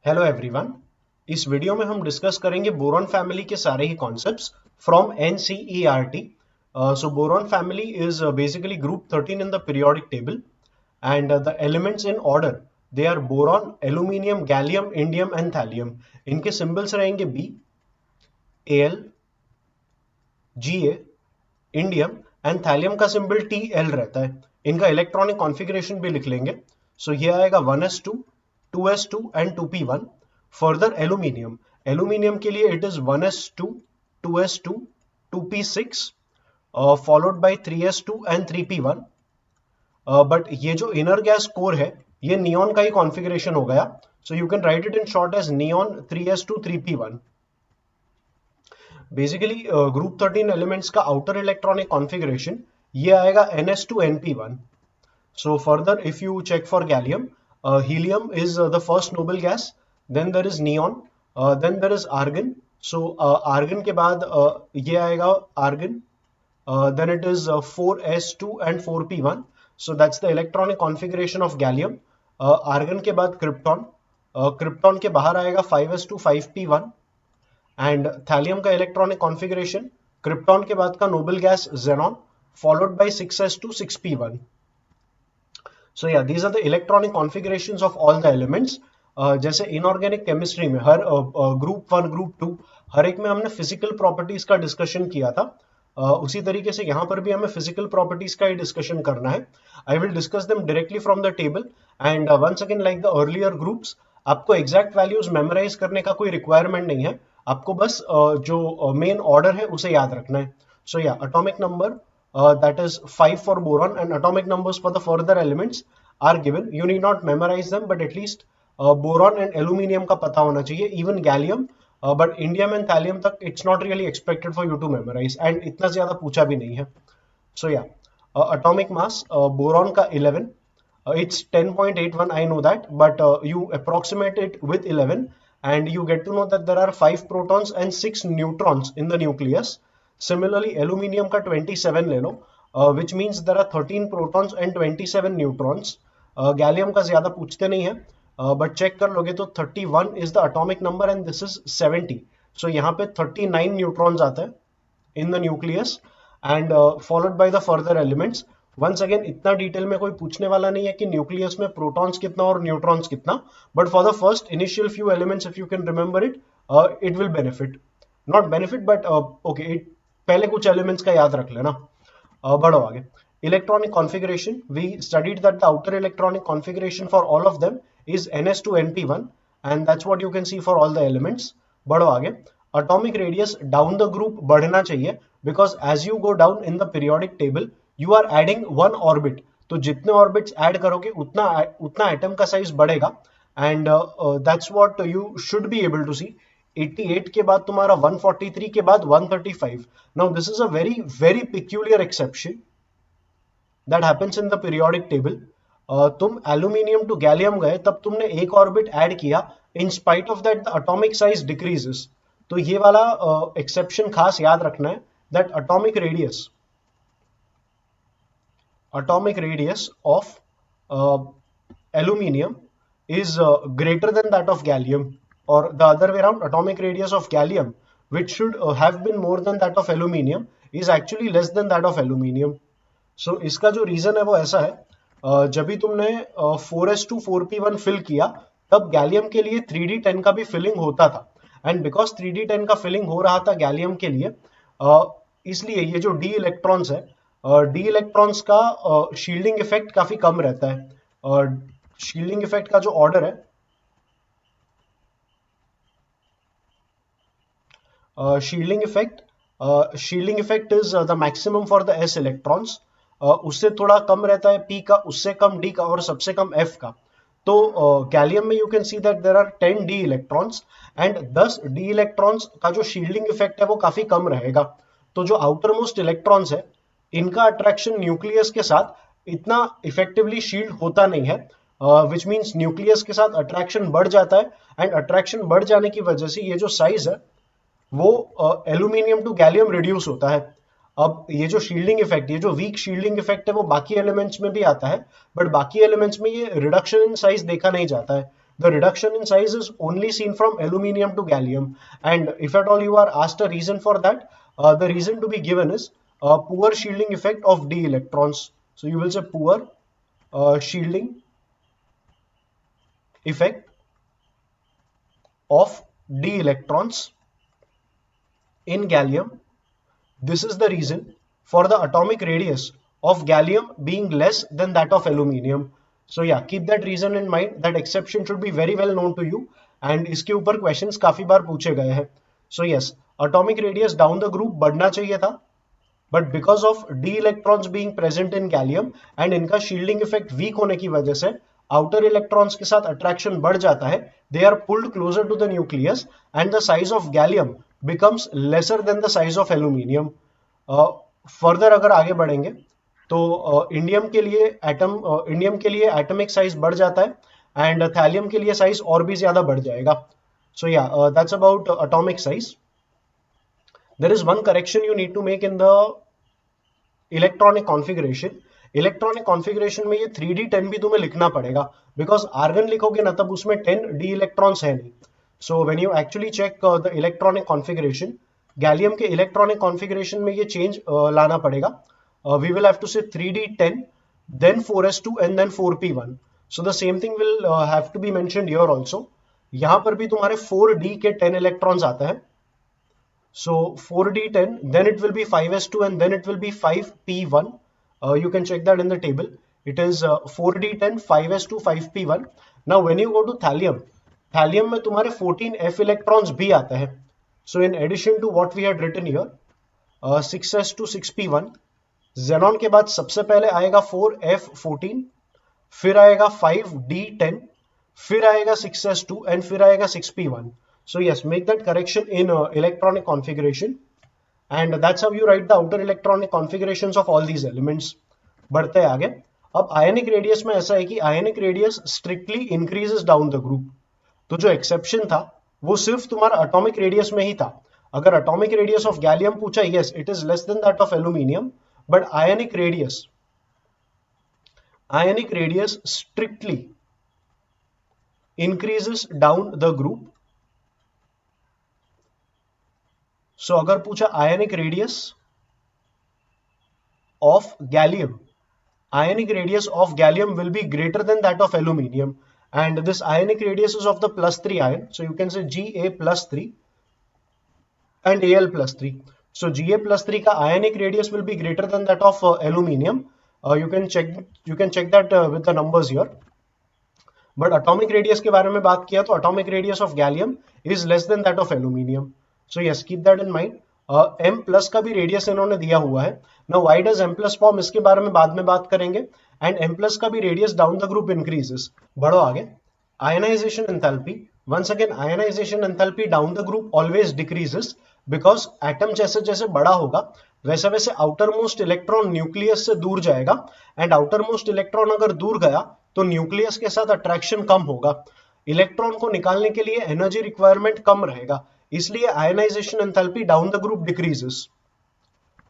Hello everyone. इस video में हम डिस्कस करेंगे बोरॉन फैमिली के सारे ही concepts from NCERT. So boron family is basically group 13 in the periodic table and the elements in order they are boron, aluminium, gallium, indium and thallium. इनके symbols रहेंगे B, Al, Ga, indium and thallium का symbol Tl रहता है। इनका electronic configuration भी लिख लेंगे। सो ये आएगा 1s2, 2s2 and 2p1। Further aluminium, aluminium के लिए it is 1s2, 2s2, 2p6 followed by 3s2 and 3p1। But ये जो इनर गैस कोर है ये नियॉन का ही कॉन्फ़िगरेशन हो गया। So you can write it in short as neon 3s2 3p1। Basically group 13 elements का आउटर इलेक्ट्रॉनिक कॉन्फ़िगरेशन ये आएगा ns2 np1। So further, if you check for gallium, helium is the first noble gas. Then there is neon. Then there is argon. So argon के बाद ये आएगा argon. Then it is 4s2 and 4p1. So that's the electronic configuration of gallium. Argon के बाद krypton. Krypton के बाहर आएगा 5s2 5p1. And thallium का इलेक्ट्रॉनिक कॉन्फ़िगरेशन क्रिप्टॉन के बाद का noble gas xenon followed by 6s2 6p1। So yeah, these are the electronic configurations of all the elements. जैसे इनऑर्गेनिक केमिस्ट्री में हर ग्रुप 1 ग्रुप 2 हर एक में हमने फिजिकल प्रॉपर्टीज का डिस्कशन किया था। उसी तरीके से यहाँ पर भी हमें फिजिकल प्रॉपर्टीज का ही डिस्कशन करना है। I will discuss them directly from the table and once again like the earlier groups आपको एग्जैक्ट वैल्यूज मेमोराइज करने का कोई रिक्वायरमेंट नहीं है। आपको बस जो मेन ऑर्डर है उसे याद रखना है। सो या atomic number that is 5 for boron and atomic numbers for the further elements are given. You need not memorize them, but at least boron and aluminium का पता होना चाहिए, even gallium, but indium and thallium तक it's not really expected for you to memorize and इतना ज़्यादा पूछा भी नहीं है। So yeah, atomic mass boron का 11, it's 10.81, I know that, but you approximate it with 11 and you get to know that there are 5 protons and 6 neutrons in the nucleus. Similarly, aluminium का 27 ले लो, which means there are 13 protons and 27 neutrons. Gallium का ज्यादा पूछते नहीं है, but check कर लोगे तो 31 is the atomic number and this is 70. So यहाँ पे 39 neutrons आता है in the nucleus and followed by the further elements. Once again इतना डिटेल में कोई पूछने वाला नहीं है कि न्यूक्लियस में प्रोटॉन्स कितना और न्यूट्रॉन्स कितना, but for the first initial few elements if you can remember it, it will benefit, not benefit but okay, it पहले कुछ एलिमेंट्स का याद रख लेना। बढ़ो आगे। Electronic configuration, we studied that the outer electronic configuration for all of them is ns2 np1 and that's what you can see for all the elements. बढ़ो आगे। Atomic radius down the group बढ़ना चाहिए because as you go down in the periodic table you are adding one orbit, तो जितने orbits add करोगे उतना उतना atom का साइज बढ़ेगा and that's what you should be able to see. 88 के बाद तुम्हारा 143 के बाद 135। Now this is a very very peculiar exception that happens in the periodic table. तुम एल्यूमिनियम टू गैलियम गए तब तुमने एक ऑर्बिट ऐड किया, in spite of that the atomic size decreases. तो ये वाला एक्सेप्शन खास याद रखना है that atomic radius of aluminium is greater than that of gallium, or the other way around, atomic radius of gallium which should have been more than that of aluminium is actually less than that of aluminium. So इसका जो reason है वो ऐसा है, जब भी तुमने 4s2 4p1 fill किया तब गैलियम के लिए 3d10 का भी फिलिंग होता था एंड बिकॉज 3d10 का फिलिंग हो रहा था गैलियम के लिए, इसलिए ये जो डी इलेक्ट्रॉन्स है, डी इलेक्ट्रॉन्स का शील्डिंग इफेक्ट काफी कम रहता है। शील्डिंग इफेक्ट का जो ऑर्डर है, shielding effect is the maximum for the S electrons. उससे थोड़ा कम रहता है पी का, उससे कम डी का और सबसे कम एफ का। तो गैलियम में you can see that there are 10 D electrons and 10 D electrons का जो शील्डिंग इफेक्ट है वो काफी कम रहेगा। तो जो आउटर मोस्ट इलेक्ट्रॉन्स है इनका अट्रैक्शन न्यूक्लियस के साथ इतना इफेक्टिवली शील्ड होता नहीं है, विच मीन्स न्यूक्लियस के साथ अट्रैक्शन बढ़ जाता है एंड अट्रैक्शन बढ़ जाने की वजह से ये जो साइज है वो एल्यूमिनियम टू गैलियम रिड्यूस होता है। अब ये जो शील्डिंग इफेक्ट, ये जो वीक शील्डिंग इफेक्ट है वो बाकी एलिमेंट्स में भी आता है, बट बाकी एलिमेंट्स में ये रिडक्शन इन साइज देखा नहीं जाता है The reduction in size is only seen from aluminium to gallium. And if at all you are asked a reason for that, the reason to be given is poor shielding effect of d electrons. So you will say poor shielding effect of d electrons in gallium. This is the reason for the atomic radius of gallium being less than that of aluminium. So yeah, keep that reason in mind. That exception should be very well known to you, and इसके ऊपर questions काफी बार पूछे गए हैं. So yes, atomic radius down the group बढ़ना चाहिए था, but because of d electrons being present in gallium and इनका shielding effect weak होने की वजह से outer electrons के साथ attraction बढ़ जाता है. They are pulled closer to the nucleus and the size of gallium becomes lesser than the size of aluminium. Further अगर आगे बढ़ेंगे तो इंडियम के लिए एटॉमिक साइज बढ़ जाता है एंड थैलियम के लिए साइज और भी ज्यादा बढ़ जाएगा. So yeah that's about atomic size. There is one correction you need to make in the electronic configuration. Electronic configuration में ये 3d10 भी तुम्हें लिखना पड़ेगा, बिकॉज आर्गन लिखोगे ना तब उसमें 10 d इलेक्ट्रॉन्स है नहीं. So when you actually check the electronic configuration, gallium के इलेक्ट्रॉनिक कॉन्फ़िगरेशन में ये चेंज लाना पड़ेगा. We will have to say 3d10, then 4s2 and then 4p1. So the same thing will have to be mentioned here also. यहाँ पर भी तुम्हारे 4d के 10 electrons आता है. So 4d10, then it will be 5s2 and then it will be 5p1. You can check that in the table. It is 4d10, 5s2, 5p1. Now when you go to thallium, thallium में तुम्हारे 14f electrons भी आते हैं. So in addition to what we had written here, 6s2, 6p1. Xenon के बाद सबसे पहले आएगा 4f14, फिर आएगा 5d10, फिर आएगा 6s2 एंड फिर आएगा 6p1. So yes, make that correction in electronic configuration, and that's how you write the outer electronic configurations of all these elements. बढ़ते हैं आगे. अब आयनिक रेडियस में ऐसा है कि ionic radius strictly increases down the group. तो जो एक्सेप्शन था वो सिर्फ तुम्हारा एटॉमिक रेडियस में ही था. अगर एटॉमिक रेडियस ऑफ गैलियम पूछा, yes it is less than that of aluminium, but ionic radius strictly increases down the group. So अगर पूछा ionic radius of gallium, ionic radius of gallium will be greater than that of aluminium, and this ionic radius is of the +3 ion. So you can say Ga+3 and Al+3. So Ga+3 का ionic radius will be greater than that of aluminium. You can check that with the numbers here. But atomic radius के बारे में बात किया तो atomic radius of gallium is less than that of aluminium. So yes, keep that in mind. M+ का भी radius इन्होंने दिया हुआ है. Now why does M+ form, इसके बारे में बाद में बात करेंगे. And M+ का भी radius down the group increases. बढ़ो आगे. Ionization enthalpy. Once again, ionization enthalpy down the group always decreases. Because atom जैसे जैसे बड़ा होगा वैसे वैसे आउटर मोस्ट इलेक्ट्रॉन न्यूक्लियस से दूर जाएगा, एंड आउटर मोस्ट इलेक्ट्रॉन अगर दूर गया तो न्यूक्लियस के साथ अट्रैक्शन कम होगा. इलेक्ट्रॉन को निकालने के लिए एनर्जी रिक्वायरमेंट कम रहेगा, इसलिए ionisation enthalpy down the group decreases.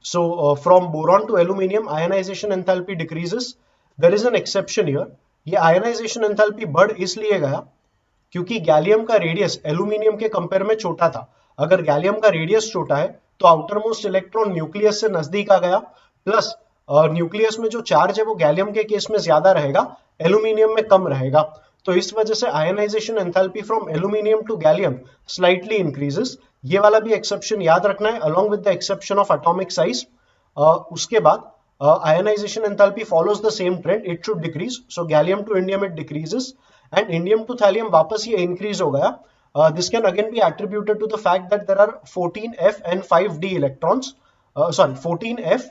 So from boron to aluminium ionisation enthalpy decreases. There is an exception here. ये आयनाइजेशन एंथैल्पी बढ़ इसलिए गया क्योंकि गैलियम का रेडियस एल्यूमिनियम के कंपेयर में छोटा था. अगर गैलियम का रेडियस छोटा है तो आउटर मोस्ट इलेक्ट्रॉन न्यूक्लियस से नजदीक आ गया, प्लस न्यूक्लियस में जो चार्ज है वो गैलियम के केस में ज्यादा रहेगा, एल्यूमिनियम में कम रहेगा. तो इस वजह से ionisation enthalpy from aluminium to gallium slightly increases. ये वाला भी एक्सेप्शन याद रखना है along with the exception of atomic size. उसके बाद ionisation enthalpy follows the same trend, it should decrease. So gallium to indium it decreases and indium to thallium वापस ये इंक्रीज हो गया. This can again be attributed to the fact that there are 14f and 5d electrons. 14f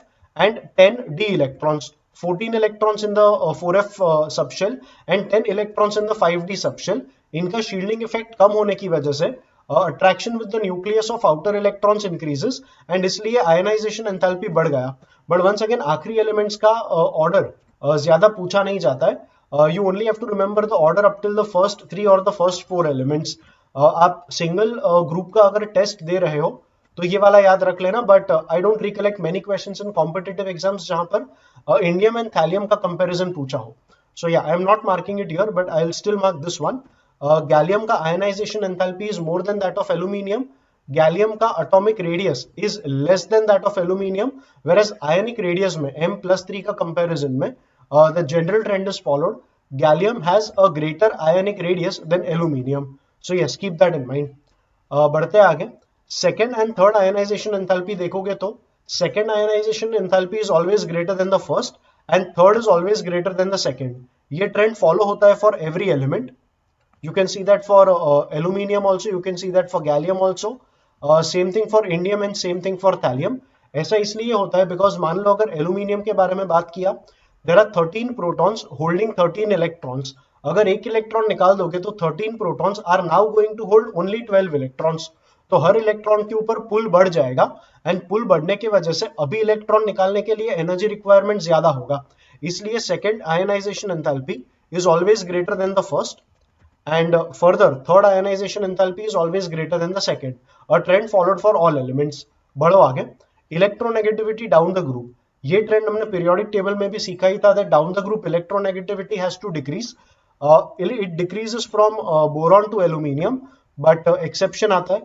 and 10d electrons. 14 electrons in the 4f subshell and 10 electrons in the 5d subshell. इनका shielding effect कम होने की वजह से attraction with the nucleus of outer electrons increases and इसलिए ionization enthalpy बढ़ गया. But once again आखिरी elements का order ज्यादा पूछा नहीं जाता है. You only have to remember the order up till the first 3 or the first 4 elements. आप सिंगल ग्रुप का अगर टेस्ट दे रहे हो तो ये वाला याद रख लेना. But I don't recollect many questions in competitive exams जहां पर इंडियम एंड थैलियम का कंपैरिजन पूछा हो. So yeah I am not marking it here but I will still mark this one. Gallium का ionisation enthalpy is more than that of aluminium, gallium का atomic radius is less than that of aluminium, whereas ionic radius में M+3 का comparison में the general trend is followed. Gallium has a greater ionic radius than aluminium. So yes, keep that in mind. बढ़ते आगे, second and third ionisation enthalpy देखोगे तो second ionisation enthalpy is always greater than the first and third is always greater than the second. ये trend follow होता है for every element. You can see that for aluminium also, you can see that for gallium also, same thing for indium and same thing for thallium. ऐसा इसलिए होता है because मान लो अगर aluminium के बारे में बात किया, there are 13 protons holding 13 electrons. अगर एक इलेक्ट्रॉन निकाल दोगे तो 13 protons are now going to hold only 12 electrons. तो हर इलेक्ट्रॉन के ऊपर पुल बढ़ जाएगा एंड पुल बढ़ने की वजह से अभी इलेक्ट्रॉन निकालने के लिए एनर्जी रिक्वायरमेंट ज्यादा होगा. इसलिए second ionisation enthalpy is always greater than the first. And further, third ionization enthalpy is always greater than the second. A trend followed for all elements. बढ़ो आगे, electronegativity down the group. ये trend हमने periodic table में भी सीखा ही था, that down the group electronegativity has to decrease. It decreases from boron to aluminium, but exception आता है,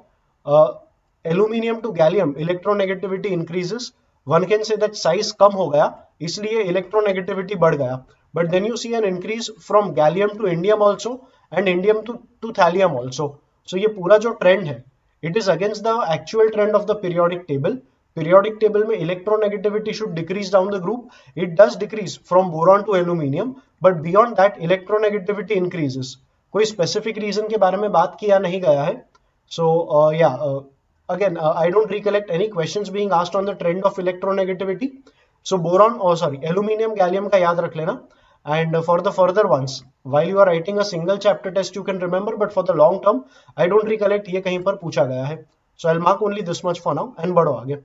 aluminium to gallium electronegativity increases. One can say that size कम हो गया इसलिए electronegativity बढ़ गया. But then you see an increase from gallium to indium also and indium to thallium also. So ये पूरा जो ट्रेंड है, it is against the actual trend of the periodic table. Periodic table में electronegativity should decrease down the group. It does decrease from boron to aluminium, but beyond that electronegativity increases. कोई specific reason के बारे में बात किया नहीं गया है. So again, I don't recollect any questions being asked on the trend of electronegativity. So boron, aluminium, gallium का याद रख लेना. And for the further ones, while you are writing a single chapter test, you can remember, but for the long term, I don't recollect ये कहीं पर पूछा गया है. So I'll mark only this much for now and बढ़ो आगे.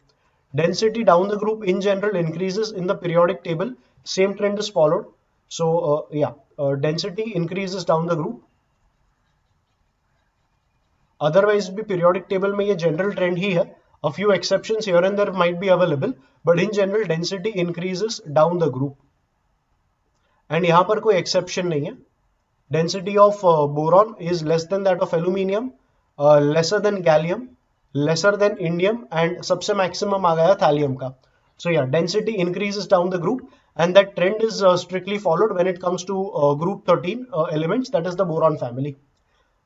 Density down the group in general increases in the periodic table. Same trend is followed. So density increases down the group. Otherwise भी periodic table में ये general trend ही है. A few exceptions here and there might be available, but in general density increases down the group. And यहां पर कोई exception नहीं है. Density of boron is less than that of aluminium, lesser than gallium, lesser than indium and सबसे maximum आ गया thallium का. So yeah density increases down the group and that trend is strictly followed when it comes to group 13 elements, that is the boron family.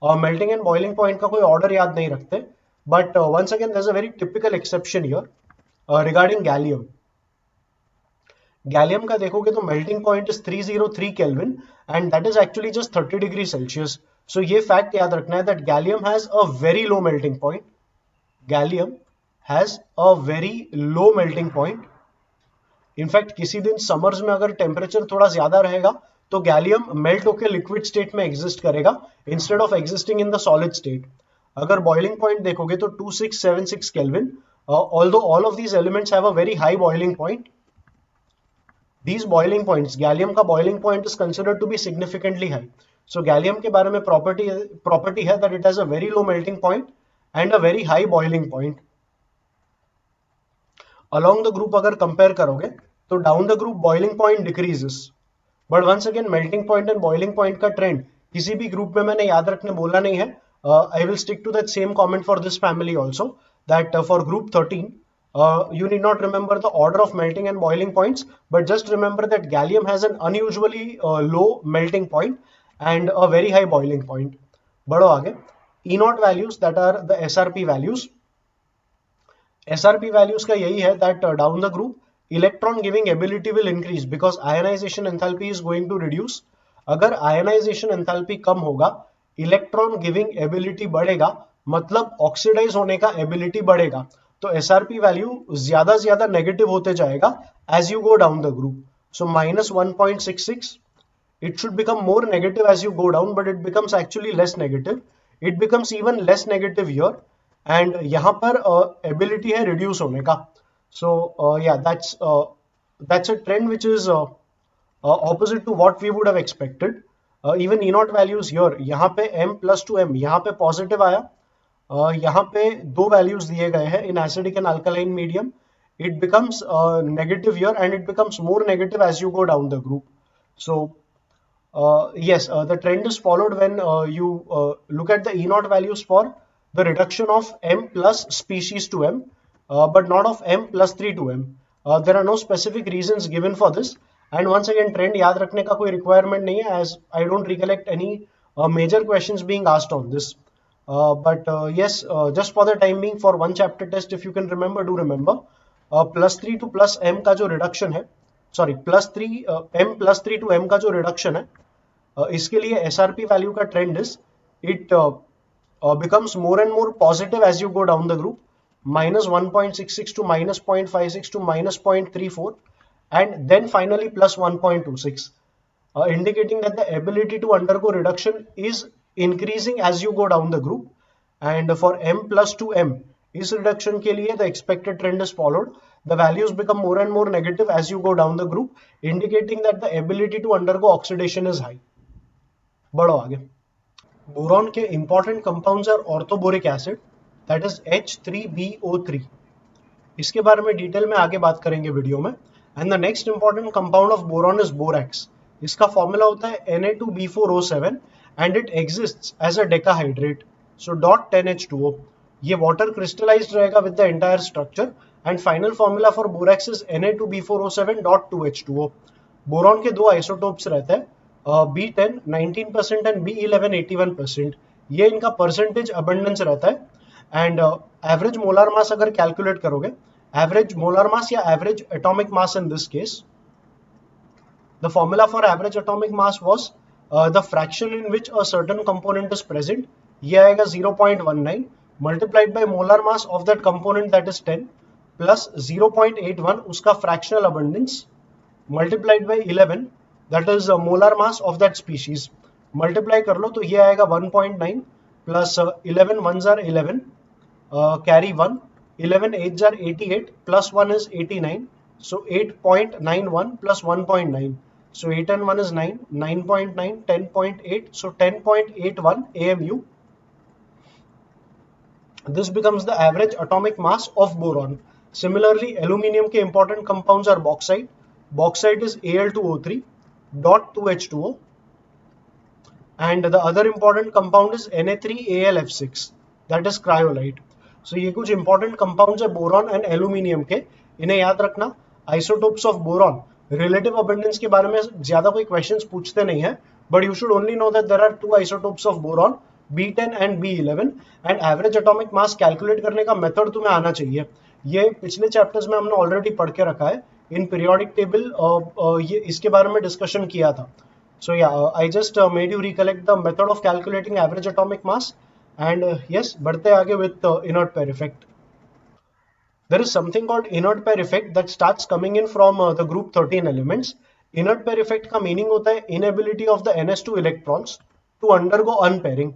Melting and boiling point का कोई order याद नहीं रखते, but once again there is a very typical exception here regarding gallium. Gallium का देखोगे तो melting point is 303 Kelvin and that is actually just 30 degree Celsius. So ये fact याद रखना है that gallium has a very low melting point. Gallium has a very low melting point. In fact किसी दिन summers में अगर टेम्परेचर थोड़ा ज्यादा रहेगा तो गैलियम मेल्ट होकर लिक्विड स्टेट में एग्जिस्ट करेगा instead of existing in the solid state. अगर बॉइलिंग पॉइंट देखोगे तो 2676 kelvin. Although all of these elements have a very high boiling point. These boiling points, gallium का boiling point is considered to be significantly high. So gallium के बारे में property है that it has a very low melting point and a very high boiling point. Along the group अगर compare करोगे तो down the group boiling point decreases. But once again melting point and boiling point का trend किसी भी group में मैंने याद रखने बोला नहीं है. I will stick to that same comment for this family also, that for group 13 you need not remember the order of melting and boiling points, but just remember that gallium has an unusually low melting point and a very high boiling point. बढ़ो आगे. E0 values, that are the SRP values. SRP values का यही है that down the group electron giving ability will increase because ionization enthalpy is going to reduce. अगर ionization enthalpy कम होगा, electron giving ability बढ़ेगा, मतलब oxidise होने का ability बढ़ेगा. तो SRP वैल्यू ज्यादा नेगेटिव होते जाएगा as you go down the group. So -1.66, it should become more negative as you go down, but it becomes actually less negative. It becomes even less negative here and यहां पर ability है reduce होने का. So yeah that's a trend which is opposite to what we would have expected. Even E0 values here, यहाँ पे M+2M, यहाँ पे positive आया, यहाँ पे दो वैल्यूज दिए गए हैं in acidic and alkaline medium. It becomes negative here and it becomes more negative as you go down the group. So Yes, the trend is followed when you look at the E naught values for the reduction of M plus species to M, but not of M plus 3 to M. There are no specific reasons given for this. And once again, trend याद रखने का कोई requirement नहीं है, as I don't recollect any major questions being asked on this. But yes, just for the time being, for one chapter test, if you can remember, do remember, plus 3 to plus M का जो reduction है, sorry plus 3 M plus 3 to M का जो reduction है, इसके लिए SRP value का trend is it becomes more and more positive as you go down the group, minus 1.66 to minus 0.56 to minus 0.34, and then finally plus 1.26, indicating that the ability to undergo reduction is increasing as you go down the group. And for M plus to M, इस reduction के लिए the expected trend is followed. The values become more and more negative as you go down the group, indicating that the ability to undergo oxidation is high. बढ़ो आगे. Boron के important compounds are orthoboric acid, that is H3BO3. इसके बारे में detail में आगे बात करेंगे वीडियो में. And the next important compound of boron is borax. इसका फॉर्मूला होता है Na2B4O7 and it exists as a decahydrate, so dot 10H2O. ये वाटर क्रिस्टलाइज्ड रहेगा with the entire structure, and final formula for borax is Na2B4O7 dot 2H2O. Boron के दो isotopes रहते हैं, B10 19% and B11 81%. ये इनका परसेंटेज अबंडेंस रहता है. एंड एवरेज मोलार मास अगर कैलकुलेट करोगे, एवरेज मोलार मास या average atomic mass in this case, the formula for average atomic mass was the fraction in which a certain component is present. ये आएगा 0.19 multiplied by molar mass of that component that is 10 plus 0.81 उसका fractional abundance multiplied by 11 that is molar mass of that species. Multiply कर लो तो ये आएगा 1.9 plus 11 ones are 11, carry 1, 11 8s are 88 plus 1 is 89, so 8.91 plus 1.9, so 8 and 1 is 9, 9.9, 10.8, so 10.81 AMU. This becomes the average atomic mass of boron. Similarly, aluminium के important compounds are bauxite. Bauxite is Al2O3 dot 2H2O, and the other important compound is Na3AlF6, that is cryolite. So ये कुछ important compounds है boron and aluminium के, इन्हें याद रखना. Isotopes of boron, relative abundance के बारे में ज्यादा कोई questions पूछते नहीं है, but you should only know that there are two isotopes of boron, B10 and B11, and average atomic mass calculate करने का method तुम्हें आना चाहिए. ये पिछले chapters में हमने already पढ़ के रखा है. इन पीरियोडिक टेबल ये इसके बारे में डिस्कशन किया था. So yeah I just made you recollect the method of calculating average atomic mass. And yes, बढ़ते आगे with inert pair effect. There is something called inert pair effect that starts coming in from the group 13 elements. Inert pair effect का meaning होता है inability of the NS2 electrons to undergo unpairing.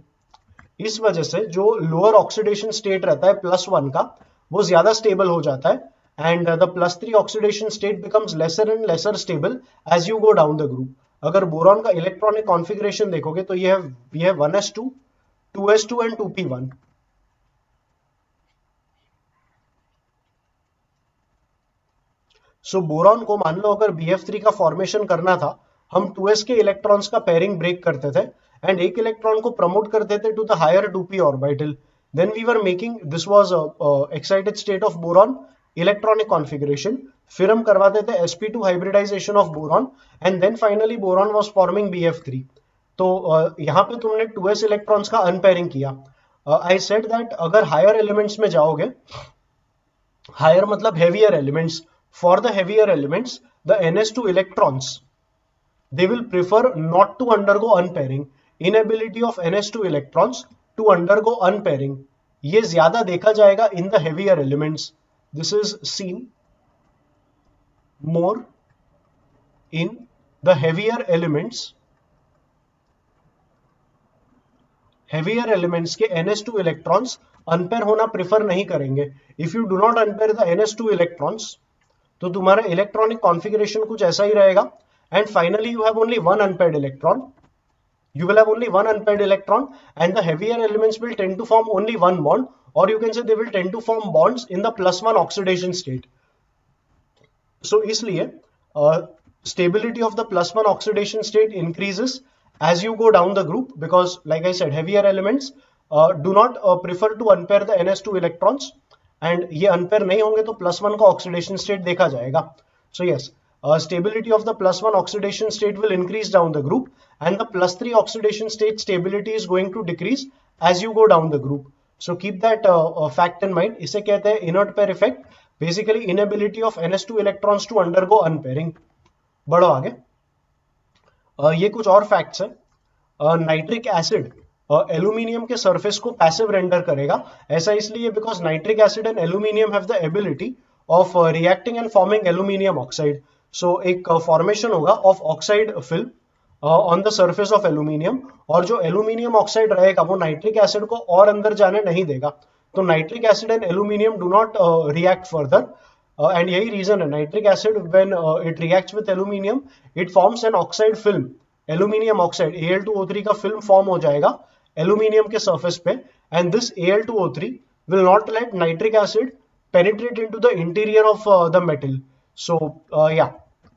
इस वजह से जो lower oxidation state रहता है +1 का, वो ज्यादा स्टेबल हो जाता है, and the +3 oxidation state becomes lesser and lesser stable as you go down the group. अगर बोरॉन का इलेक्ट्रॉनिक कॉन्फ़िगरेशन देखोगे तो ये है 1s2, 2s2 and 2p1. So boron को मान लो अगर BF3 का फॉर्मेशन करना था, हम 2s के इलेक्ट्रॉन्स का पेयरिंग ब्रेक करते थे एंड एक इलेक्ट्रॉन को प्रमोट करते थे to the higher 2p orbital. Then we were making, this was excited state of boron electronic configuration. फिर हम करवाते थे sp2 hybridisation of boron, and then finally boron was forming BF3. तो यहाँ पे तुमने 2s इलेक्ट्रॉन्स का अनपेयरिंग किया. आई सेड दैट अगर हायर एलिमेंट्स में जाओगे, हायर मतलब heavier elements, for the heavier elements the NS2 electrons they will prefer not to undergo unpairing. Inability of NS2 electrons to undergo unpairing, ये ज्यादा देखा जाएगा in the heavier elements. This is seen more in the heavier elements. Heavier elements के NS2 electrons unpair होना prefer नहीं करेंगे. If you do not unpair the NS2 electrons, तो तुम्हारा इलेक्ट्रॉनिक कॉन्फ़िगरेशन कुछ ऐसा ही रहेगा. And finally you have only one unpaired electron. You will have only one unpaired electron, and the heavier elements will tend to form only one bond, or you can say they will tend to form bonds in the +1 oxidation state. So इसलिए stability of the plus one oxidation state increases as you go down the group, because like I said, heavier elements do not prefer to unpair the ns2 electrons, and ये unpair नहीं होंगे तो plus one का oxidation state देखा जाएगा. So yes, stability of the plus one oxidation state will increase down the group, and the plus three oxidation state stability is going to decrease as you go down the group. So keep that fact in mind. इसे कहते हैं inert pair effect, basically inability of ns2 electrons to undergo unpairing. बढ़ो आगे. ये कुछ और facts है. Nitric acid aluminium के सरफेस को पैसिव रेंडर करेगा. ऐसा इसलिए because nitric acid and aluminium have the ability of reacting and forming aluminium oxide. So एक फॉर्मेशन होगा of oxide film on the surface of aluminium, और जो एल्यूमिनियम ऑक्साइड रहेगा वो नाइट्रिक एसिड को और अंदर जाने नहीं देगा. तो nitric acid and aluminium do not react further, and यही रीजन है. Nitric acid when it reacts with aluminium it forms an oxide film, aluminium oxide Al2O3 का फिल्म फॉर्म हो जाएगा एल्यूमिनियम के सरफेस पे, and this Al2O3 will not let nitric acid penetrate into the interior of the metal. So yeah,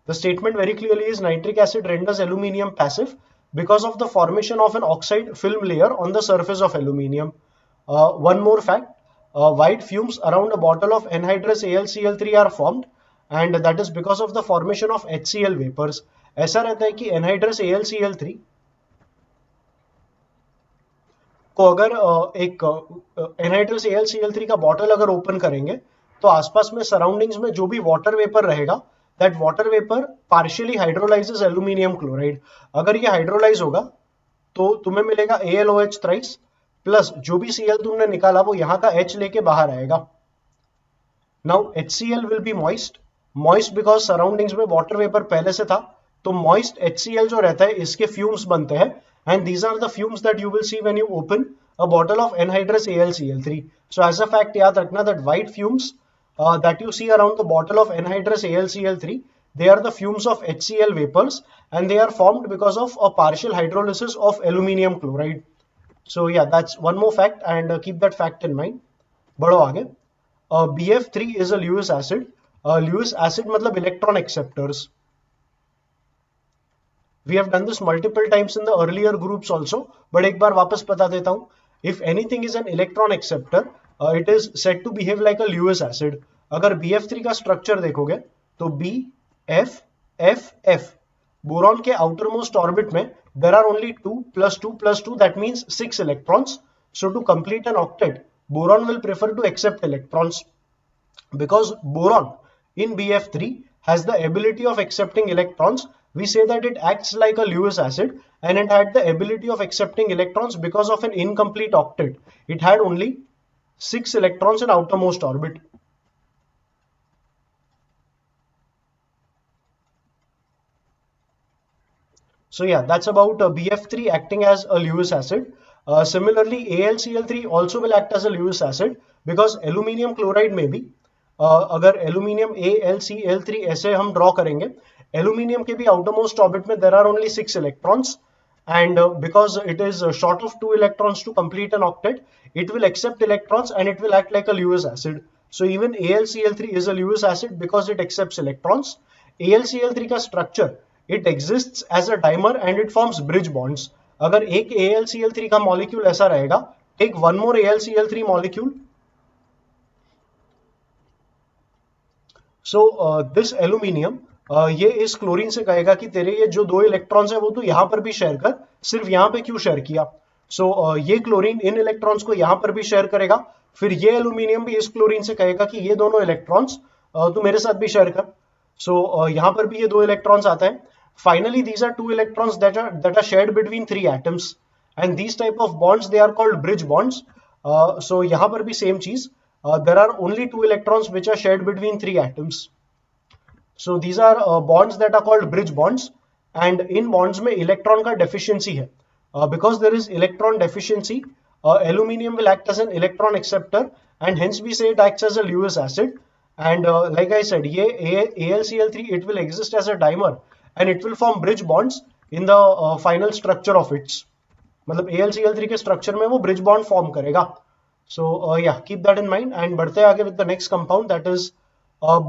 the statement very clearly is nitric acid renders aluminium passive because of the formation of an oxide film layer on the surface of aluminium. One more fact, white fumes around a bottle of anhydrous AlCl3 are formed, and that is because of the formation of HCl vapors. ऐसा रहता है कि anhydrous AlCl3 को अगर एक anhydrous AlCl3 का bottle अगर open करेंगे तो आसपास में सराउंडिंग्स में जो भी वाटर वेपर रहेगा, that water vapour partially hydrolyses aluminium chloride. अगर ये हाइड्रोलाइज होगा तो तुम्हें मिलेगा AlOH थ्राइस प्लस जो भी Cl तुमने निकाला वो यहाँ का H लेके बाहर आएगा. Now HCl will be moist because surroundings में वाटर वेपर पहले से था, तो मॉइस्ट HCl जो रहता है इसके फ्यूम्स बनते हैं, and these are the fumes that you will see when you open a bottle of anhydrous AlCl3. So as a fact याद रखना that white fumes that you see around the bottle of anhydrous AlCl3, they are the fumes of HCl vapors, and they are formed because of a partial hydrolysis of aluminium chloride. So yeah, that's one more fact, and keep that fact in mind. बढ़ो आगे. BF3 is a Lewis acid. Lewis acid मतलब electron acceptors. We have done this multiple times in the earlier groups also, but एक बार वापस बता देता हूँ. If anything is an electron acceptor, it is said to behave like a Lewis acid. अगर BF3 का structure देखोगे तो BFFF, boron के outermost orbit में there are only 2 plus 2 plus 2, that means 6 electrons. So to complete an octet, boron will prefer to accept electrons, because boron in BF3 has the ability of accepting electrons. We say that it acts like a Lewis acid, and it had the ability of accepting electrons because of an incomplete octet. It had only 6 electrons in outermost orbit. So yeah, that's about BF3 acting as a Lewis acid. Similarly, AlCl3 also will act as a Lewis acid, because aluminium chloride में भी अगर aluminium AlCl3 ऐसे हम draw करेंगे, aluminium के भी outermost orbit में there are only 6 electrons, and because it is short of 2 electrons to complete an octet, it will accept electrons and it will act like a Lewis acid. So even AlCl3 is a Lewis acid because it accepts electrons. AlCl3 का structure, it exists as a dimer and it forms bridge bonds. अगर एक AlCl3 का molecule ऐसा रहेगा, take one more AlCl3 molecule. So this aluminium, ये इस chlorine से कहेगा कि तेरे ये जो 2 इलेक्ट्रॉन्स है वो तो यहाँ पर भी शेयर कर, सिर्फ यहाँ पे क्यों शेयर किया. सो ये क्लोरीन इन इलेक्ट्रॉन्स को यहाँ पर भी शेयर करेगा, फिर ये एल्यूमिनियम भी इस क्लोरीन से कहेगा कि ये दोनों इलेक्ट्रॉन्स तू मेरे साथ भी शेयर कर. सो यहाँ पर भी ये 2 इलेक्ट्रॉन्स आता है. Finally these are 2 electrons that are shared between 3 atoms, and these type of bonds they are called bridge bonds. So यहाँ पर भी सेम चीज, there are only 2 electrons which are shared between 3 atoms. So these are bonds that are called bridge bonds, and in bonds में electron का deficiency है. Because there is electron deficiency, aluminium will act as an electron acceptor, and hence we say it acts as a Lewis acid. And like I said, ये AlCl3 it will exist as a dimer, and it will form bridge bonds in the final structure of its. मतलब AlCl3 के structure में वो bridge bond form करेगा. So yeah, keep that in mind, and बढ़ते आगे with the next compound, that is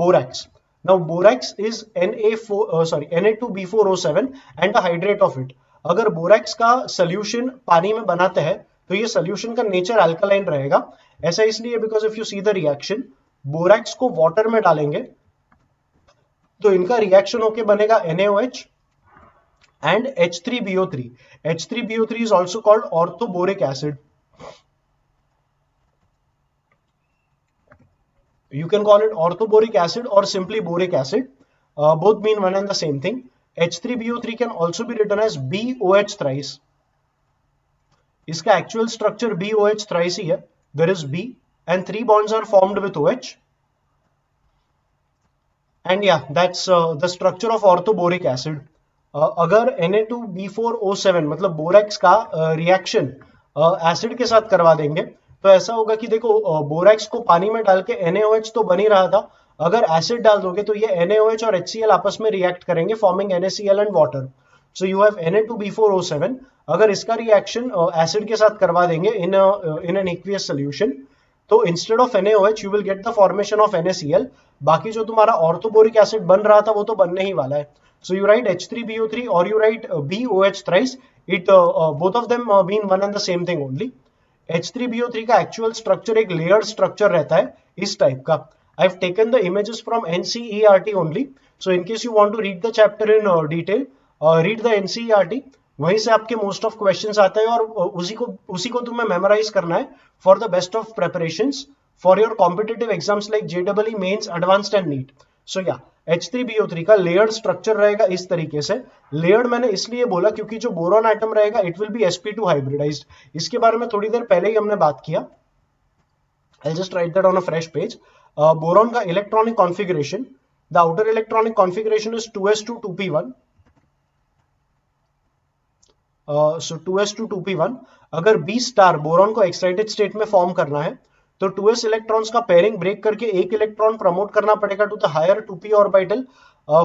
borax. Now borax is Na2B4O7 and the hydrate of it. अगर borax का solution पानी में बनाते हैं तो ये सोल्यूशन का नेचर अल्कलाइन रहेगा। ऐसा इसलिए because if you see the reaction, borax को वाटर में डालेंगे तो इनका रिएक्शन होके बनेगा NaOH and H3BO3. H3BO3 is also called orthoboric acid. You can call it orthoboric acid or simply boric acid. Both mean one and the same thing. H3BO3 can also be written as BOH thrice. इसका actual structure BOH thrice ही है. There is B and 3 bonds are formed with OH. And yeah, that's the structure of orthoboric acid. अगर Na2B4O7 मतलब borax का reaction acid के साथ करवा देंगे तो ऐसा होगा कि देखो बोरैक्स को पानी में डाल के NaOH तो बन ही रहा था, अगर एसिड डाल दोगे तो ये NaOH और HCl आपस में रिएक्ट करेंगे forming NaCl and water. So you have Na2B4O7। अगर इसका रिएक्शन एसिड के साथ करवा देंगे इन एन एक्वियस सोल्यूशन तो instead of NaOH you will get the formation of NaCl। बाकी जो तुम्हारा ऑर्थोबोरिक एसिड बन रहा था वो तो बनने ही वाला है। So you write H3BO3 or you write BOH thrice. It both of them mean one and the same thing only. H3BO3 का actual structure एक layered structure रहता है इस type का। I've taken the images from NCERT only. So in case you want to read the chapter in detail, read the NCERT. वहीं से आपके most of questions आते हैं और उसी को तुम्हें memorize करना है for the best of preparations for your competitive exams like JEE Mains, Advanced and NEET. So yeah, H3BO3 का लेयर्ड स्ट्रक्चर रहेगा इस तरीके से। लेयर्ड मैंने इसलिए बोला क्योंकि जो बोरॉन एटम रहेगा it will be sp2 hybridised. इसके बारे में थोड़ी देर पहले ही हमने बात किया। I'll just write that on a fresh page. Boron का electronic configuration, the outer electronic configuration is 2s2 2p1। So 2s2 2p1। अगर B स्टार बोरॉन को एक्साइटेड स्टेट में फॉर्म करना है तो 2s इलेक्ट्रॉन्स का पेयरिंग ब्रेक करके एक इलेक्ट्रॉन प्रमोट करना पड़ेगा to the higher 2p orbital.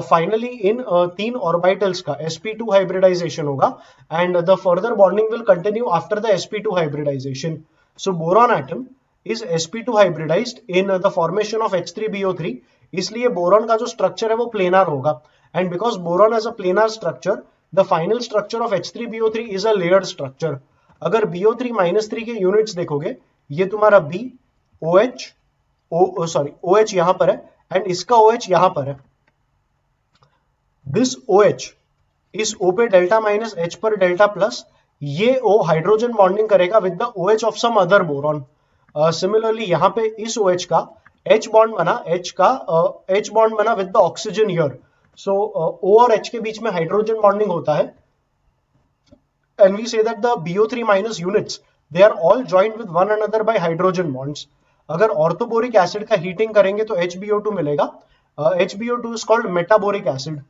Finally in 3 orbitals का sp2 हाइब्रिडाइजेशन होगा and the further bonding will continue after the sp2 hybridisation. So boron atom is sp2 hybridised in the formation of H3BO3। इसलिए boron का जो structure है वो planar होगा and because boron as a planar structure the final structure of H3BO3 is a layered structure. अगर BO3-3 के units देखोगे, ये तुम्हारा B OH यहां पर है एंड इसका OH यहां पर है। दिस OH इस O पे डेल्टा माइनस H पर डेल्टा प्लस, ये O हाइड्रोजन बॉन्डिंग करेगा with the OH of some other boron. Similarly यहां पे इस OH का H बॉन्ड बना with the oxygen here. So O और H के बीच में हाइड्रोजन बॉन्डिंग होता है and we say that the BO3- units they are all joined with one another by hydrogen bonds. अगर ऑर्थोबोरिक एसिड का heating करेंगे तो HbO2 मिलेगा। HbO2 is called metaboric acid.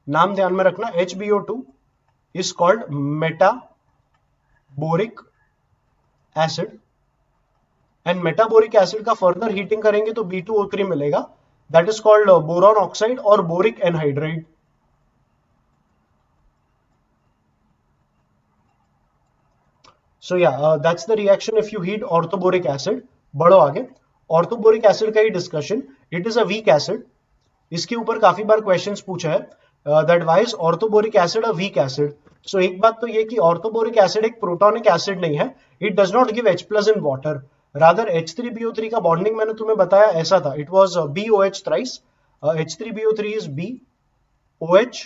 नाम ध्यान में रखना, HbO2 is called metaboric acid and metaboric acid का फर्दर हीटिंग करेंगे तो B2O3 मिलेगा, that is called boron oxide और boric anhydride. So yeah, that's the reaction if you heat orthoboric acid. बढ़ो आगे, ऑर्थोबोरिक एसिड का ही discussion. It is a weak acid. इसके ऊपर काफी बार क्वेश्चंस पूछा है that why is orthoboric acid a weak acid. So एक बात तो ये कि ऑर्थोबोरिक एसिड एक प्रोटॉनिक एसिड नहीं है, it does not give H+ in water, rather H3BO3 का बॉन्डिंग मैंने तुम्हें बताया ऐसा था, it was BOH thrice. H3BO3 is B OH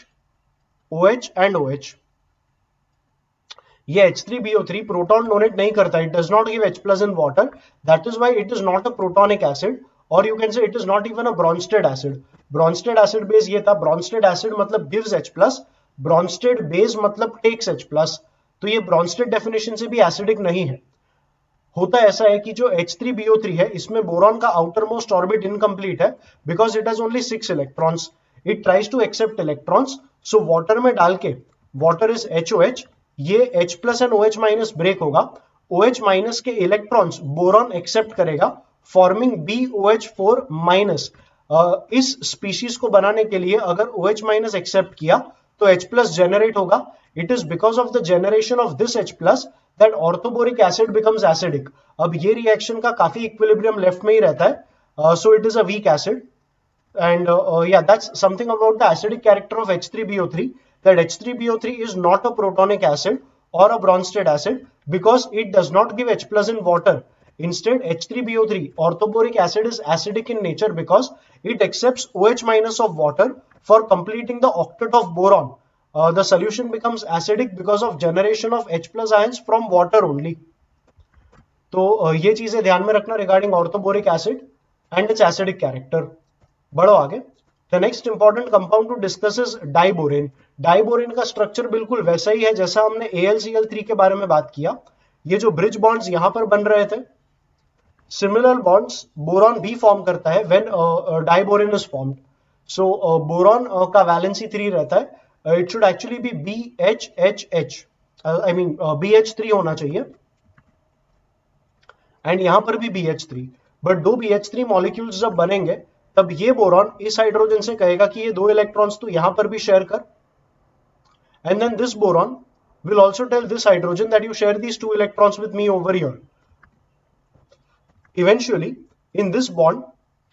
OH and OH। ये H3BO3 प्रोटॉन डोनेट नहीं करता, it does not give H+ in water, that is why it is not a protonic acid और you can say it is not even a Bronsted acid. Bronsted acid base ये था, Brønsted acid मतलब gives H+, Brønsted base मतलब takes H+, तो ये Brønsted definition से भी acidic नहीं है। होता ऐसा है कि जो H3BO3 है इसमें बोरॉन का आउटर मोस्ट ऑर्बिट इनकम्प्लीट है because it has only 6 electrons, it tries to accept electrons. So water में डाल के, वाटर इज HOH, ये H+ एंड OH- ब्रेक होगा, OH- के इलेक्ट्रॉन्स बोरॉन एक्सेप्ट करेगा फॉर्मिंग BOH4-। इस स्पीशीज को बनाने के लिए अगर OH- एक्सेप्ट किया तो H+ जनरेट होगा। It is because of the generation of this H+ that orthoboric acid becomes acidic. अब ये रिएक्शन का काफी इक्विलिब्रियम लेफ्ट में ही रहता है, So it is a weak acid. And yeah, that's something about the acidic character of H3BO3, that H3BO3 is not a protonic acid or a Bronsted acid because it does not give H plus in water. Instead, H3BO3 orthoboric acid is acidic in nature because it accepts OH minus of water for completing the octet of boron. The solution becomes acidic because of generation of H plus ions from water only. तो ये चीजें ध्यान में रखना regarding orthoboric acid and its acidic character. बढ़ो आगे. The next important compound to discuss is diborane. Diborane का structure बिल्कुल वैसा ही है जैसा हमने AlCl3 के बारे में बात किया. ये जो ब्रिज बॉन्ड्स यहां पर बन रहे थे, सिमिलर बॉन्ड्स बोरॉन भी फॉर्म करता है when diborane is formed. So boron का वैलेंसी 3 रहता है. It should actually be BHHH, I mean BH3 होना चाहिए, एंड यहां पर भी BH3. बट दो BH3 मॉलिक्यूल्स जब बनेंगे तब ये बोरॉन इस हाइड्रोजन से कहेगा कि ये 2 इलेक्ट्रॉन्स तो यहां पर भी शेयर कर, and then this boron will also tell this hydrogen that you share these 2 electrons with me over here. Eventually, in this bond,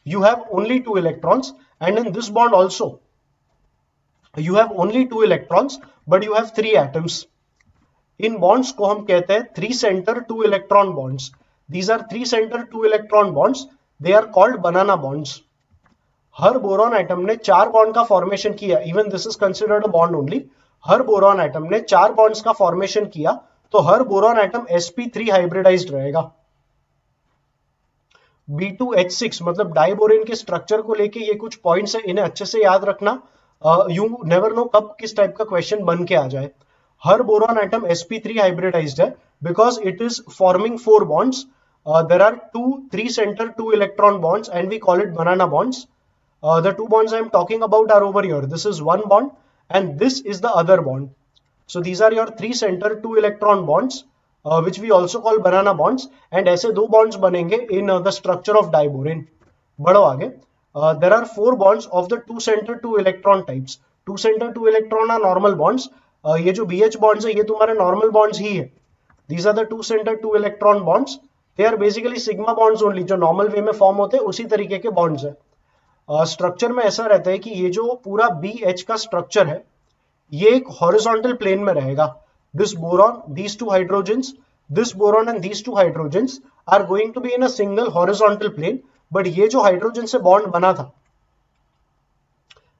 you have only 2 electrons, and in this bond also, you have only 2 electrons, but you have 3 atoms. In bonds को हम कहते हैं 3 center 2 electron bonds. These are 3 center 2 electron bonds. They are called banana bonds. Her boron atom ने 4 bond का formation किया. Even this is considered a bond only. Her boron atom ने 4 bonds का formation किया, तो हर बोरॉन एटम sp3 हाइब्रिडाइज्ड रहेगा. B2H6 मतलब diborane के स्ट्रक्चर को लेके ये कुछ पॉइंट्स है, इन्हें अच्छे से याद रखना. यू नेवर नो कब किस टाइप का क्वेश्चन बन के आ जाए. हर बोरॉन एटम sp3 हाइब्रिडाइज्ड है because it is forming 4 bonds. There are 3 center 2 electron bonds and we call it banana bonds. The 2 bonds I am talking about are over here. This is one bond and this is the other bond. So these are your 3 center 2 electron bonds, which we also call banana bonds, and ऐसे 2 bonds बनेंगे in the structure of diborane. बढ़ो आगे. There are 4 bonds of the 2 center 2 electron types. 2 center 2 electron are normal bonds. ये जो BH bonds है ये तुम्हारे normal bonds ही है. These are the 2 center 2 electron bonds. They are basically sigma bonds only, जो normal way में form होते हैं उसी तरीके के bonds है. स्ट्रक्चर में ऐसा रहता है कि ये जो पूरा BH का स्ट्रक्चर है ये एक हॉरिजॉन्टल प्लेन में रहेगा. This boron, these 2 hydrogens, this boron and these 2 hydrogens are going to be in a single horizontal plane. But ये जो हाइड्रोजन से बॉन्ड बना था,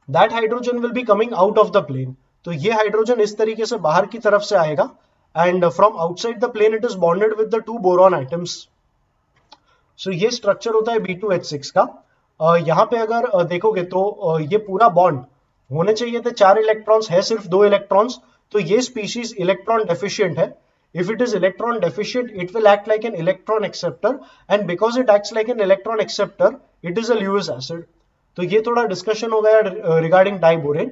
that hydrogen will be coming out of the plane. तो ये hydrogen इस तरीके से बाहर की तरफ से आएगा and from outside the plane it is bonded with the 2 boron atoms. So ये स्ट्रक्चर होता है B2H6 का. यहाँ पे अगर देखोगे तो ये पूरा बॉन्ड होने चाहिए थे 4 इलेक्ट्रॉन्स, है सिर्फ 2 इलेक्ट्रॉन्स. तो ये स्पीशीज इलेक्ट्रॉन डेफिशिएंट है. If it is electron deficient, it will act like an electron acceptor, and because it acts like an electron acceptor, it is a Lewis acid. तो ये थोड़ा डिस्कशन हो गया रिगार्डिंग डाइबोरेन.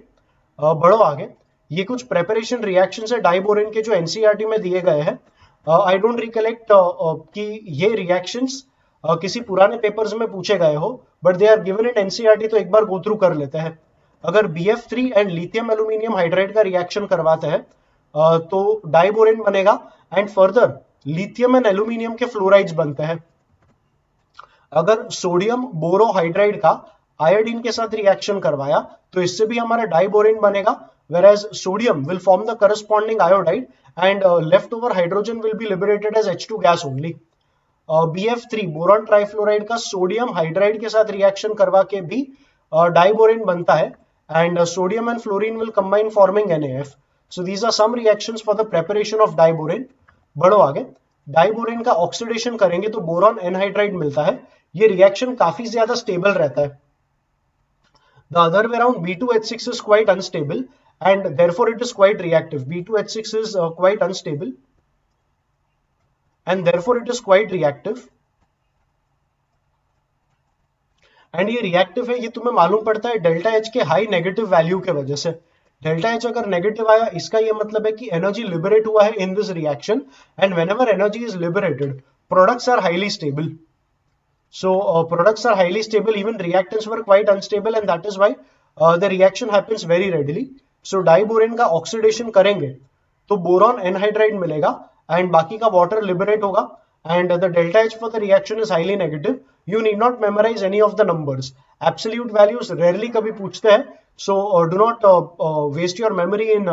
बढ़ो आगे. ये कुछ प्रेपरेशन रिएक्शंस है डाइबोरेन के जो एनसीईआरटी में दिए गए हैं. आई डोंट रिकलेक्ट कि ये रिएक्शंस किसी पुराने पेपर्स में पूछे गए हो, but they are given in NCERT, तो एक बार गो थ्रू कर लेते हैं. अगर BF3 and lithium aluminium hydride का रिएक्शन करवाते हैं तो डाइबोरेन बनेगा, and further lithium and aluminium के फ्लोराइड्स बनते हैं. अगर सोडियम बोरोहाइड्राइड का आयोडीन के साथ रिएक्शन करवाया तो इससे भी हमारा डाइबोरेन बनेगा, whereas sodium will form the corresponding iodide and leftover hydrogen will be liberated as H2 gas only. BF3 boron trifluoride का सोडियम हाइड्राइड के साथ रिएक्शन करवा के भी डाइबोरेन बनता है, and sodium and fluorine will combine forming NaF. So these are some reactions for the preparation of diborane. बढ़ो आगे. डाइबोरेन का ऑक्सीडेशन करेंगे तो बोरॉन एनहाइड्राइड मिलता है. ये रिएक्शन काफी ज्यादा स्टेबल रहता है. The other way around, B2H6 is quite unstable and therefore it is quite reactive. B2H6 is quite unstable and therefore it is quite reactive. And ये रिएक्टिव है, ये तुम्हें मालूम पड़ता है डेल्टा H के हाई नेगेटिव वैल्यू के वजह से. डेल्टा H अगर नेगेटिव आया इसका ये मतलब है कि एनर्जी लिबरेट हुआ है in this reaction, and whenever energy is liberated products are highly stable. So products are highly stable, even reactants were quite unstable, and that is why the reaction happens very readily. So diborane का oxidation करेंगे तो boron anhydride मिलेगा and बाकी का water liberate होगा, and the delta H for the reaction is highly negative. You need not memorize any of the numbers. Absolute values rarely कभी पूछते हैं, so do not waste your memory in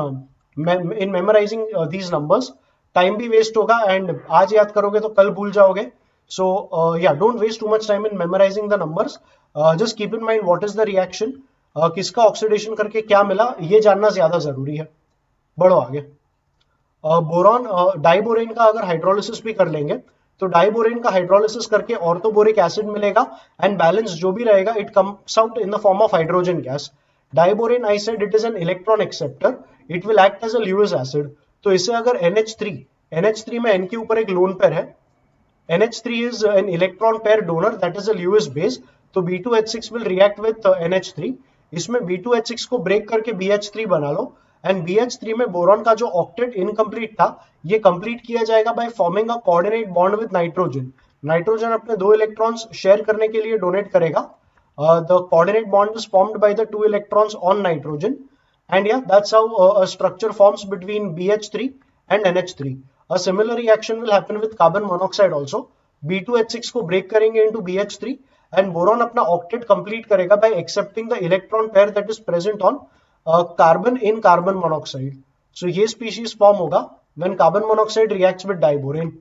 memorizing these numbers. Time भी waste होगा and आज याद करोगे तो कल भूल जाओगे. So yeah, don't waste too much time in memorizing the numbers. Just keep in mind what is the reaction. किसका ऑक्सीडेशन करके क्या मिला ये जानना ज्यादा जरूरी है. बढ़ो आगे. बोरॉन डाइबोरेन का अगर हाइड्रोलिसिस भी कर लेंगे तो डाइबोरेन का हाइड्रोलिसिस करके ऑर्थोबोरिक एसिड मिलेगा एंड बैलेंस जो भी रहेगा it comes out in the form of hydrogen gas. Diborane I said it is an electron acceptor, it will act as a Lewis acid. तो इसे अगर NH3 में N के ऊपर एक लोन पेयर है, NH3 is an electron pair donor that is a Lewis base, तो B2H6 will react with NH3. इसमें B2H6 को ब्रेक करके BH3 बना लो एंड BH3 में बोरॉन का जो ऑक्टेट इनकम्प्लीट था ये कंप्लीट किया जाएगा by forming a coordinate bond with nitrogen. Nitrogen अपने 2 इलेक्ट्रॉन्स शेयर करने के लिए डोनेट करेगा. The coordinate bond is formed by the 2 electrons on nitrogen and yeah that's how a structure forms between BH3 and NH3. A similar reaction will happen with carbon monoxide also. B2H6 को break करेंगे into BH3 and boron अपना octet complete करेगा by accepting the electron pair that is present on carbon in carbon monoxide. So ये species form होगा when carbon monoxide reacts with diborane.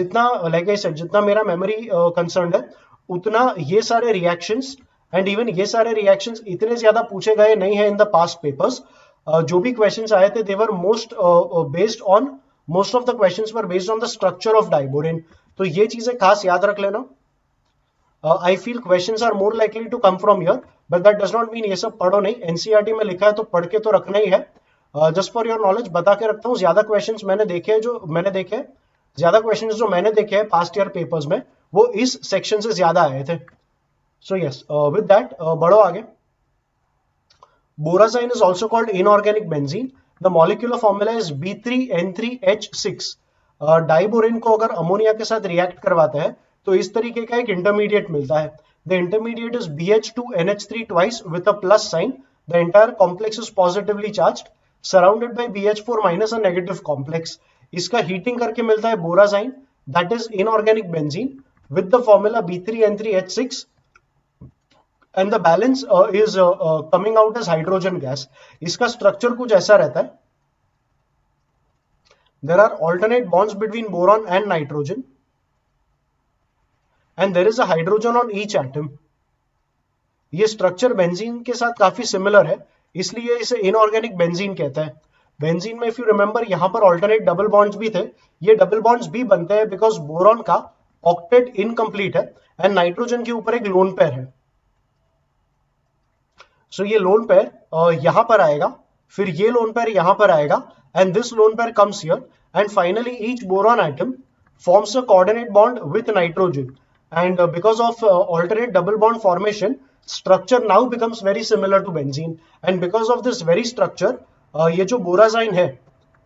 जितना like I said जितना मेरा memory concerned है उतना ये सारे reactions and even ये सारे reactions इतने ज्यादा पूछे गए नहीं है in the past papers. जो भी questions आए थे they were most of the questions were based on the structure of diborane. तो ये चीजें खास याद रख लेना. I feel questions are more likely to come from here, but that does not mean ये सब पढ़ो नहीं. NCERT में लिखा है तो पढ़ के तो रखना ही है. Just for your knowledge बता के रखता हूँ. ज्यादा questions मैंने देखे जो मैंने देखे हैं past year papers में वो इस section से ज्यादा आए थे. So yes, with that बढ़ो आगे. Borazine is also called inorganic benzene. The molecular formula is B3N3H6. Diborane को अगर अमोनिया के साथ रिएक्ट करवाते हैं तो इस तरीके का एक इंटरमीडिएट मिलता है. The intermediate is BH2NH3 twice with a plus sign. The entire complex is positively charged, surrounded by BH4 minus a negative complex. इसका हीटिंग करके मिलता है बोराजाइन, that is inorganic benzene with the formula B3N3H6. And the balance is coming out as hydrogen gas. इसका structure कुछ ऐसा रहता है. There are alternate bonds between boron and nitrogen, and there is a hydrogen on each atom. ये structure benzene के साथ काफी similar है, इसलिए इसे इनऑर्गेनिक बेंजीन कहते हैं. बेंजीन में इफ यू रिमेंबर यहां पर ऑल्टरनेट डबल बॉन्ड्स भी थे. ये डबल बॉन्ड्स भी बनते हैं बिकॉज बोरॉन का ऑक्टेट इनकम्प्लीट है एंड नाइट्रोजन के ऊपर एक लोन पेयर है. सो ये लोन पेयर यहां पर आएगा, फिर ये लोन पेयर यहां पर आएगा and this lone pair comes here and finally each boron atom forms a coordinate bond with nitrogen and because of alternate double bond formation structure now becomes very similar to benzene and because of this very structure ये जो borazine है,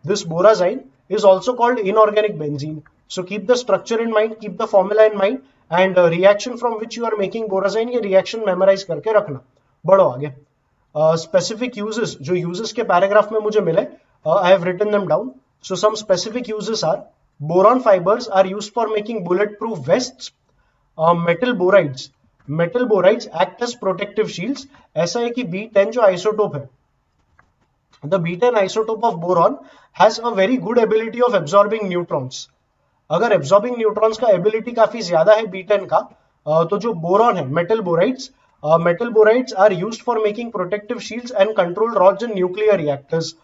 this borazine is also called inorganic benzene. So keep the structure in mind, keep the formula in mind and reaction from which you are making borazine, ये reaction memorize करके रखना. बढ़ो आगे. Specific uses, जो uses के paragraph में मुझे मिले I have written them down. So some specific uses are boron fibers are used for making bulletproof vests. Metal borides act as protective shields. ऐसा है कि B10 जो isotope है, the B10 isotope of boron has a very good ability of absorbing neutrons. अगर absorbing neutrons का ability काफी ज्यादा है B10 का, तो जो boron है metal borides are used for making protective shields and control rods in nuclear reactors.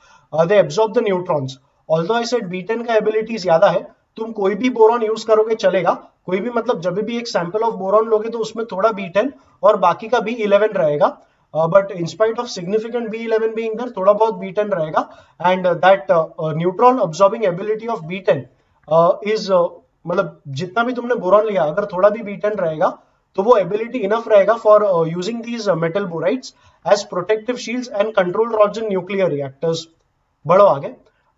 They absorb the neutrons. Although I said B10 का ability ज्यादा है, तुम कोई भी बोरॉन यूज करोगे चलेगा. कोई भी मतलब जब भी एक सैंपल ऑफ बोरॉन लोगे तो उसमें थोड़ा B10 और बाकी का B11 रहेगा. But in spite of significant B11 being there, थोड़ा बहुत B10 रहेगा. And that neutron absorbing ability of B10 is मतलब जितना भी तुमने बोरॉन लिया अगर थोड़ा भी B10 रहेगा तो वो एबिलिटी इनफ रहेगा for using these metal borides as protective shields and control rods in nuclear reactors. बढ़ो आगे.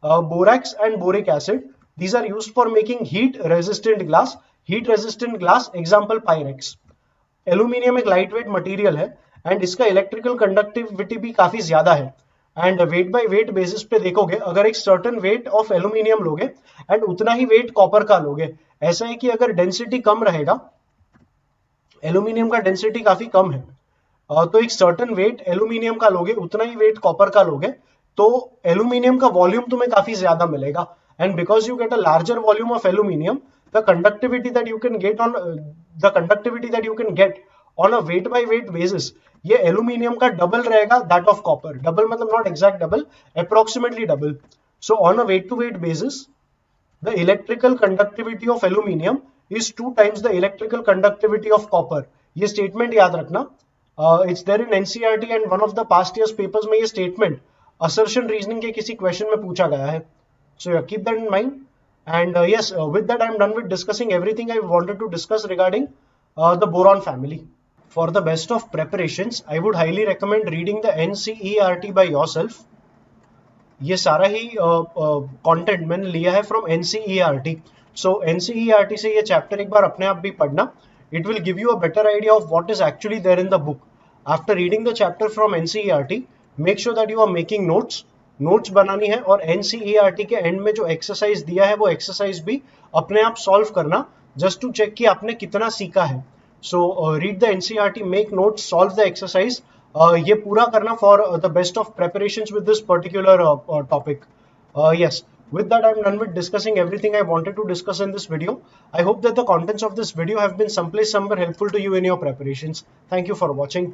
Borax and boric acid, these are used for making heat resistant glass, example pyrex. Aluminium एक light weight material है and इसका electrical conductivity भी काफी ज्यादा है and wait by weight basis पे देखोगे अगर एक सर्टेन वेट ऑफ एल्यूमिनियम लोगे एंड उतना ही वेट कॉपर का लोगे ऐसा है कि अगर डेंसिटी कम रहेगा, एल्यूमिनियम का डेंसिटी काफी कम है, तो एक सर्टन वेट एल्यूमिनियम का लोगे, उतना ही वेट कॉपर का लोगे, तो एल्यूमिनियम का वॉल्यूम तुम्हें काफी ज्यादा मिलेगा, and because you get a larger volume of aluminium, the conductivity that you can get on the conductivity that you can get on a weight by weight basis, ये aluminium का double रहेगा that of copper. Double मतलब not exact double, approximately double. So on a weight to weight basis the electrical conductivity of aluminium is 2 times the electrical conductivity of copper। ये statement याद रखना, it's there in NCERT and one of the past years papers में ये statement assertion reasoning के किसी question में पूछा गया है। So yeah, keep that in mind, and yes, with that I am done with discussing everything I wanted to discuss regarding the boron family। For the best of preparations, I would highly recommend reading the NCERT by yourself। ये सारा ही content मैंने लिया है from NCERT. So NCERT से ये chapter एक बार अपने आप भी पढ़ना, it will give you a better idea of what is actually there in the book. After reading the chapter from NCERT, make sure that you are making notes बनानी है, और एनसीईआरटी के एंड में जो एक्सरसाइज दिया है वो exercise भी अपने आप सॉल्व करना, जस्ट टू चेक कि आपने कितना सीखा है। So read the NCERT, make notes, solve the exercise, ये पूरा करना for the best of preparations with this particular topic। Yes, with that I'm done with discussing everything I wanted to discuss in this video। I hope that the contents of this video have been someplace somewhere helpful to you in your preparations। Thank you for watching।